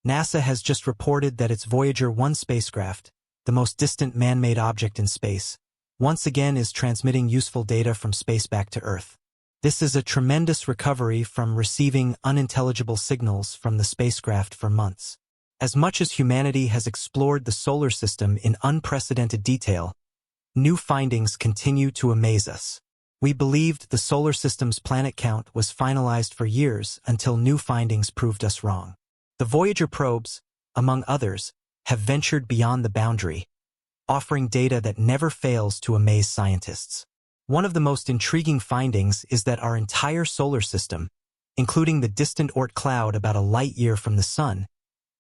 NASA has just reported that its Voyager 1 spacecraft, the most distant man-made object in space, once again is transmitting useful data from space back to Earth. This is a tremendous recovery from receiving unintelligible signals from the spacecraft for months. As much as humanity has explored the solar system in unprecedented detail, new findings continue to amaze us. We believed the solar system's planet count was finalized for years until new findings proved us wrong. The Voyager probes, among others, have ventured beyond the boundary, offering data that never fails to amaze scientists. One of the most intriguing findings is that our entire solar system, including the distant Oort cloud about a light-year from the Sun,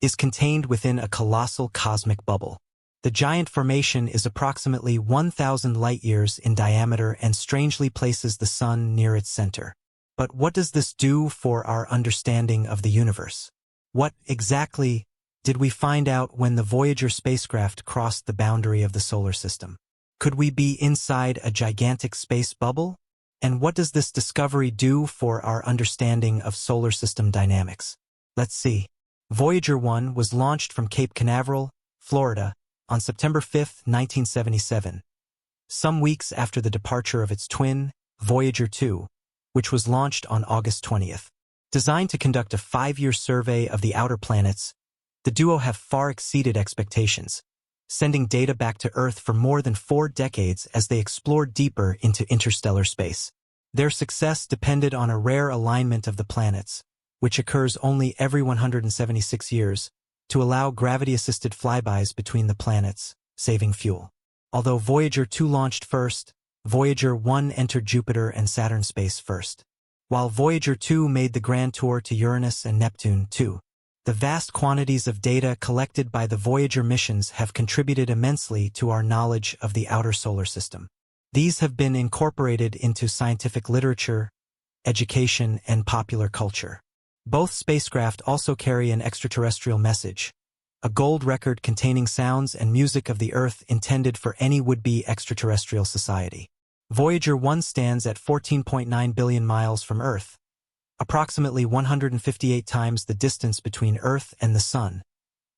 is contained within a colossal cosmic bubble. The giant formation is approximately 1,000 light-years in diameter and strangely places the Sun near its center. But what does this do for our understanding of the universe? What exactly did we find out when the Voyager spacecraft crossed the boundary of the solar system? Could we be inside a gigantic space bubble? And what does this discovery do for our understanding of solar system dynamics? Let's see. Voyager 1 was launched from Cape Canaveral, Florida, on September 5, 1977, some weeks after the departure of its twin, Voyager 2, which was launched on August 20th. Designed to conduct a 5-year survey of the outer planets, the duo have far exceeded expectations, sending data back to Earth for more than 4 decades as they explored deeper into interstellar space. Their success depended on a rare alignment of the planets, which occurs only every 176 years, to allow gravity-assisted flybys between the planets, saving fuel. Although Voyager 2 launched first, Voyager 1 entered Jupiter and Saturn space first. While Voyager 2 made the grand tour to Uranus and Neptune too, the vast quantities of data collected by the Voyager missions have contributed immensely to our knowledge of the outer solar system. These have been incorporated into scientific literature, education, and popular culture. Both spacecraft also carry an extraterrestrial message, a gold record containing sounds and music of the Earth intended for any would-be extraterrestrial society. Voyager 1 stands at 14.9 billion miles from Earth, approximately 158 times the distance between Earth and the Sun,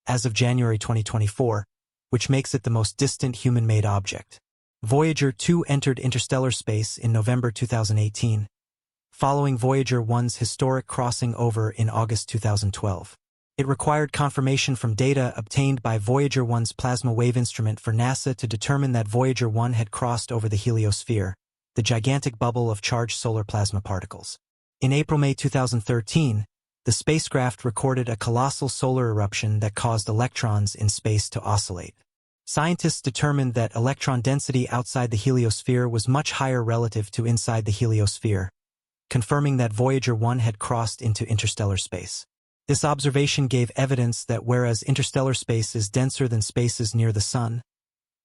as of January 2024, which makes it the most distant human-made object. Voyager 2 entered interstellar space in November 2018, following Voyager 1's historic crossing over in August 2012. It required confirmation from data obtained by Voyager 1's plasma wave instrument for NASA to determine that Voyager 1 had crossed over the heliosphere, the gigantic bubble of charged solar plasma particles. In April-May 2013, the spacecraft recorded a colossal solar eruption that caused electrons in space to oscillate. Scientists determined that electron density outside the heliosphere was much higher relative to inside the heliosphere, confirming that Voyager 1 had crossed into interstellar space. This observation gave evidence that whereas interstellar space is denser than spaces near the Sun,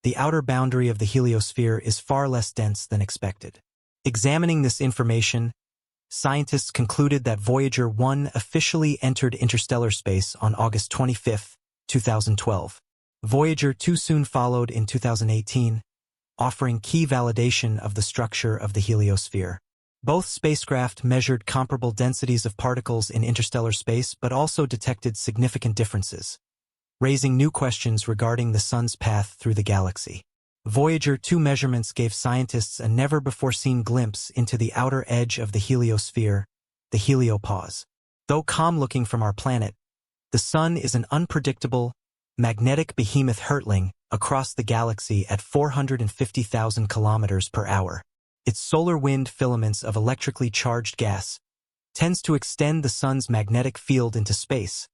the outer boundary of the heliosphere is far less dense than expected. Examining this information, scientists concluded that Voyager 1 officially entered interstellar space on August 25, 2012. Voyager 2 soon followed in 2018, offering key validation of the structure of the heliosphere. Both spacecraft measured comparable densities of particles in interstellar space but also detected significant differences, raising new questions regarding the Sun's path through the galaxy. Voyager 2 measurements gave scientists a never-before-seen glimpse into the outer edge of the heliosphere, the Helopause. Though calm-looking from our planet, the Sun is an unpredictable, magnetic behemoth hurtling across the galaxy at 450,000 kilometers per hour. Its solar wind filaments of electrically charged gas tends to extend the Sun's magnetic field into space,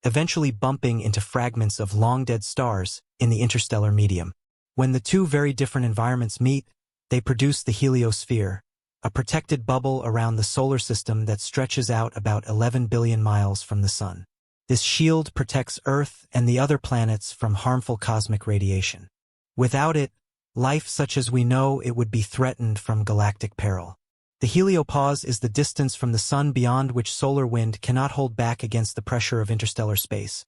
eventually bumping into fragments of long-dead stars in the interstellar medium. When the two very different environments meet, they produce the heliosphere, a protected bubble around the solar system that stretches out about 11 billion miles from the Sun. This shield protects Earth and the other planets from harmful cosmic radiation. Without it, life such as we know it would be threatened from galactic peril. The Helopause is the distance from the Sun beyond which solar wind cannot hold back against the pressure of interstellar space,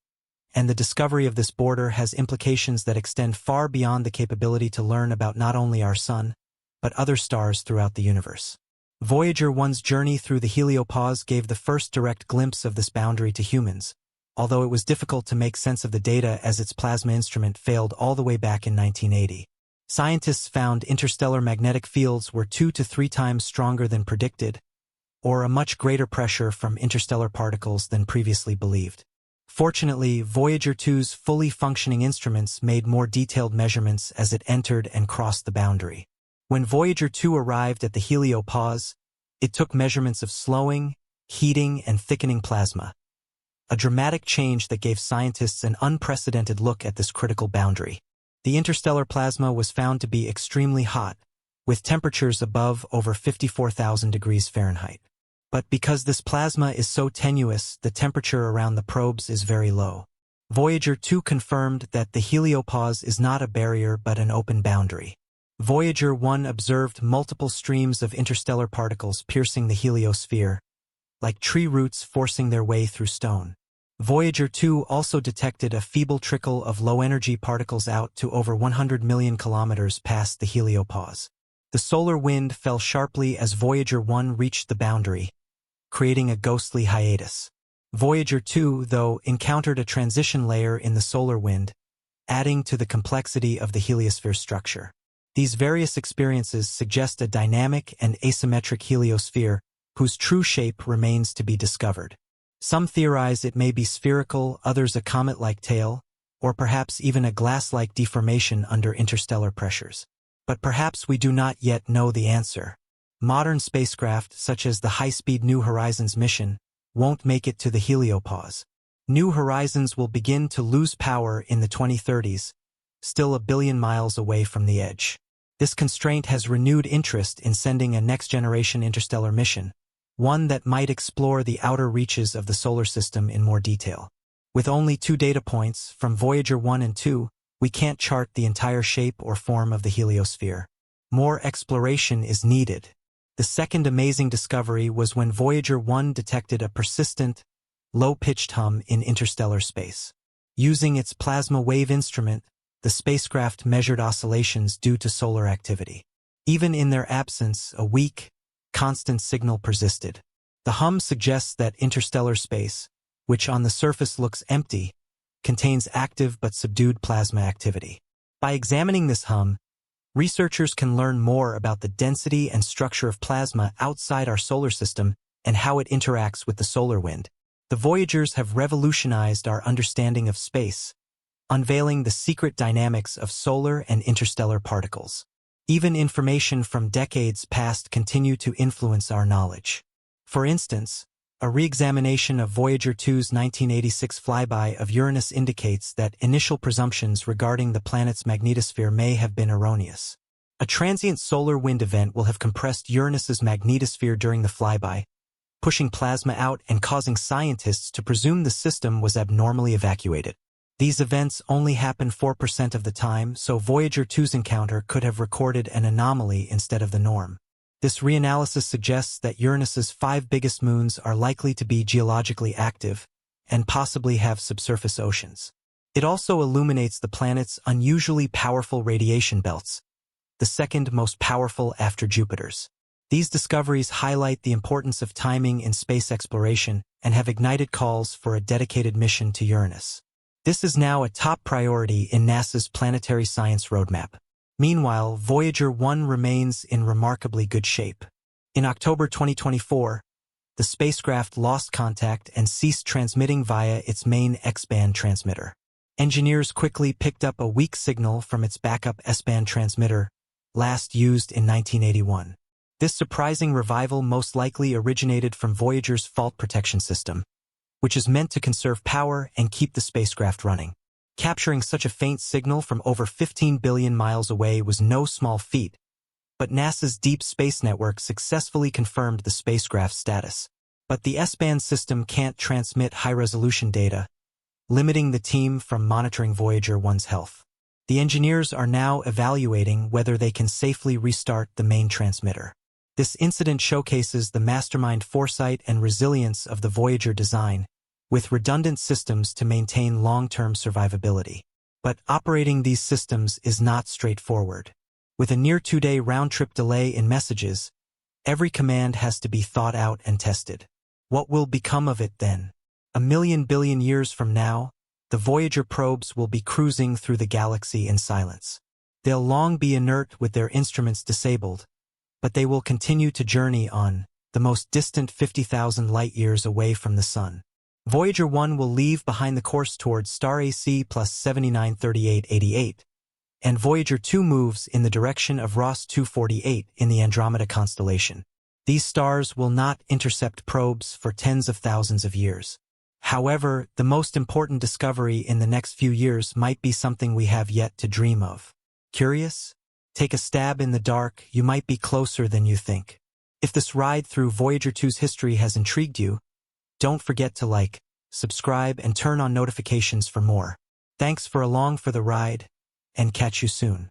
and the discovery of this border has implications that extend far beyond the capability to learn about not only our Sun, but other stars throughout the universe. Voyager 1's journey through the Helopause gave the first direct glimpse of this boundary to humans, although it was difficult to make sense of the data as its plasma instrument failed all the way back in 1980. Scientists found interstellar magnetic fields were 2 to 3 times stronger than predicted, or a much greater pressure from interstellar particles than previously believed. Fortunately, Voyager 2's fully functioning instruments made more detailed measurements as it entered and crossed the boundary. When Voyager 2 arrived at the Helopause, it took measurements of slowing, heating, and thickening plasma, a dramatic change that gave scientists an unprecedented look at this critical boundary. The interstellar plasma was found to be extremely hot, with temperatures above over 54,000 degrees Fahrenheit. But because this plasma is so tenuous, the temperature around the probes is very low. Voyager 2 confirmed that the Helopause is not a barrier but an open boundary. Voyager 1 observed multiple streams of interstellar particles piercing the heliosphere, like tree roots forcing their way through stone. Voyager 2 also detected a feeble trickle of low-energy particles out to over 100 million kilometers past the Helopause. The solar wind fell sharply as Voyager 1 reached the boundary, creating a ghostly hiatus. Voyager 2, though, encountered a transition layer in the solar wind, adding to the complexity of the heliosphere structure. These various experiences suggest a dynamic and asymmetric heliosphere whose true shape remains to be discovered. Some theorize it may be spherical, others a comet-like tail, or perhaps even a glass-like deformation under interstellar pressures. But perhaps we do not yet know the answer. Modern spacecraft, such as the high-speed New Horizons mission, won't make it to the Helopause. New Horizons will begin to lose power in the 2030s, still a billion miles away from the edge. This constraint has renewed interest in sending a next-generation interstellar mission, one that might explore the outer reaches of the solar system in more detail. With only 2 data points, from Voyager 1 and 2, we can't chart the entire shape or form of the heliosphere. More exploration is needed. The second amazing discovery was when Voyager 1 detected a persistent, low-pitched hum in interstellar space. Using its plasma wave instrument, the spacecraft measured oscillations due to solar activity. Even in their absence, a weak, constant signal persisted. The hum suggests that interstellar space, which on the surface looks empty, contains active but subdued plasma activity. By examining this hum, researchers can learn more about the density and structure of plasma outside our solar system and how it interacts with the solar wind. The Voyagers have revolutionized our understanding of space, unveiling the secret dynamics of solar and interstellar particles. Even information from decades past continue to influence our knowledge. For instance, a re-examination of Voyager 2's 1986 flyby of Uranus indicates that initial presumptions regarding the planet's magnetosphere may have been erroneous. A transient solar wind event will have compressed Uranus's magnetosphere during the flyby, pushing plasma out and causing scientists to presume the system was abnormally evacuated. These events only happen 4% of the time, so Voyager 2's encounter could have recorded an anomaly instead of the norm. This reanalysis suggests that Uranus's 5 biggest moons are likely to be geologically active and possibly have subsurface oceans. It also illuminates the planet's unusually powerful radiation belts, the second most powerful after Jupiter's. These discoveries highlight the importance of timing in space exploration and have ignited calls for a dedicated mission to Uranus. This is now a top priority in NASA's planetary science roadmap. Meanwhile, Voyager 1 remains in remarkably good shape. In October 2024, the spacecraft lost contact and ceased transmitting via its main X-band transmitter. Engineers quickly picked up a weak signal from its backup S-band transmitter, last used in 1981. This surprising revival most likely originated from Voyager's fault protection system, which is meant to conserve power and keep the spacecraft running. Capturing such a faint signal from over 15 billion miles away was no small feat, but NASA's Deep Space Network successfully confirmed the spacecraft's status. But the S-band system can't transmit high-resolution data, limiting the team from monitoring Voyager 1's health. The engineers are now evaluating whether they can safely restart the main transmitter. This incident showcases the mastermind foresight and resilience of the Voyager design, with redundant systems to maintain long-term survivability. But operating these systems is not straightforward. With a near 2-day round-trip delay in messages, every command has to be thought out and tested. What will become of it then? A million billion years from now, the Voyager probes will be cruising through the galaxy in silence. They'll long be inert with their instruments disabled, but they will continue to journey on, the most distant 50,000 light-years away from the Sun. Voyager 1 will leave behind the course towards star AC plus 793888, and Voyager 2 moves in the direction of Ross 248 in the Andromeda constellation. These stars will not intercept probes for tens of thousands of years. However, the most important discovery in the next few years might be something we have yet to dream of. Curious? Take a stab in the dark, you might be closer than you think. If this ride through Voyager 2's history has intrigued you, don't forget to like, subscribe, and turn on notifications for more. Thanks for along for the ride, and catch you soon.